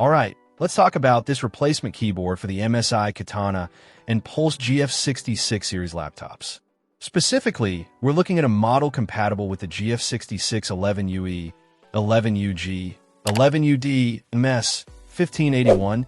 Alright, let's talk about this replacement keyboard for the MSI Katana and Pulse GF66 series laptops. Specifically, we're looking at a model compatible with the GF66 11UE, 11UG, 11UD, MS 1581,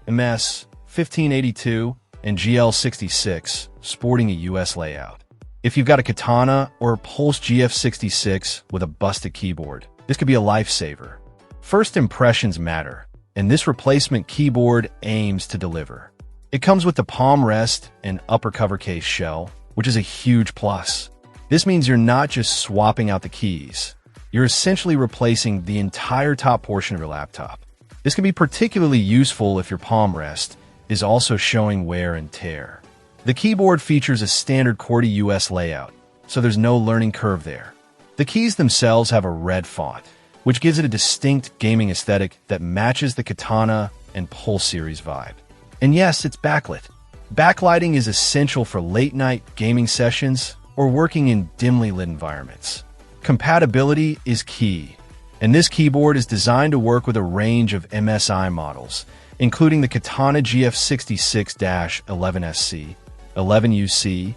MS 1582, and GL66, sporting a US layout. If you've got a Katana or a Pulse GF66 with a busted keyboard, this could be a lifesaver. First impressions matter, and this replacement keyboard aims to deliver. It comes with the palm rest and upper cover case shell, which is a huge plus. This means you're not just swapping out the keys. You're essentially replacing the entire top portion of your laptop. This can be particularly useful if your palm rest is also showing wear and tear. The keyboard features a standard QWERTY US layout, so there's no learning curve there. The keys themselves have a red font, which gives it a distinct gaming aesthetic that matches the Katana and Pulse series vibe. And yes, it's backlit. Backlighting is essential for late-night gaming sessions or working in dimly lit environments. Compatibility is key, and this keyboard is designed to work with a range of MSI models, including the Katana GF66-11SC, 11UC,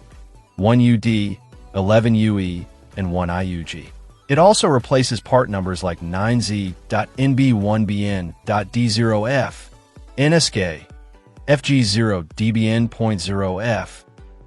1UD, 11UE, and 1IUG. It also replaces part numbers like 9Z.NB1BN.D0F, NSK, FG0DBN.0F,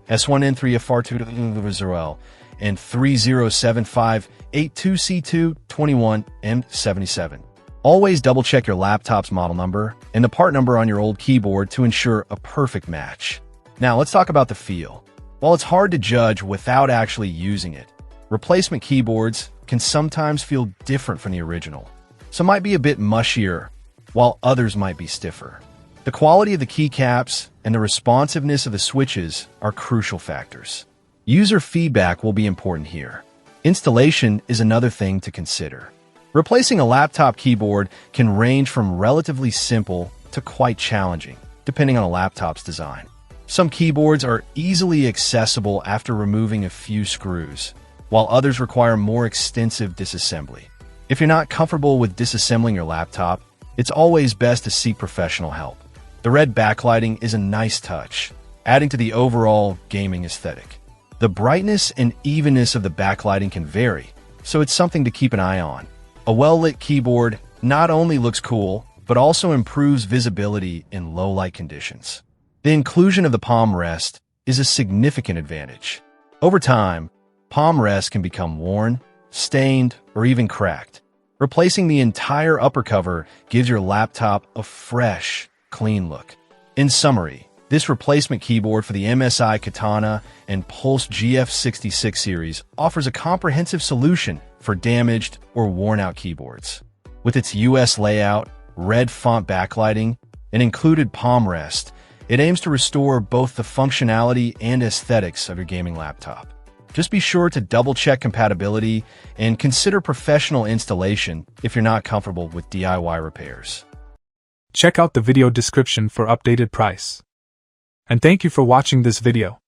S1N3FR200L, and 307582C221M77. Always double-check your laptop's model number and the part number on your old keyboard to ensure a perfect match. Now, let's talk about the feel. While it's hard to judge without actually using it, replacement keyboards can sometimes feel different from the original. Some might be a bit mushier, while others might be stiffer. The quality of the keycaps and the responsiveness of the switches are crucial factors. User feedback will be important here. Installation is another thing to consider. Replacing a laptop keyboard can range from relatively simple to quite challenging, depending on a laptop's design. Some keyboards are easily accessible after removing a few screws, while others require more extensive disassembly. If you're not comfortable with disassembling your laptop, it's always best to seek professional help. The red backlighting is a nice touch, adding to the overall gaming aesthetic. The brightness and evenness of the backlighting can vary, so it's something to keep an eye on. A well-lit keyboard not only looks cool, but also improves visibility in low-light conditions. The inclusion of the palm rest is a significant advantage. Over time, palm rest can become worn, stained, or even cracked. Replacing the entire upper cover gives your laptop a fresh, clean look. In summary, this replacement keyboard for the MSI Katana and Pulse GF66 series offers a comprehensive solution for damaged or worn-out keyboards. With its US layout, red font backlighting, and included palm rest, it aims to restore both the functionality and aesthetics of your gaming laptop. Just be sure to double-check compatibility and consider professional installation if you're not comfortable with DIY repairs. Check out the video description for updated price. And thank you for watching this video.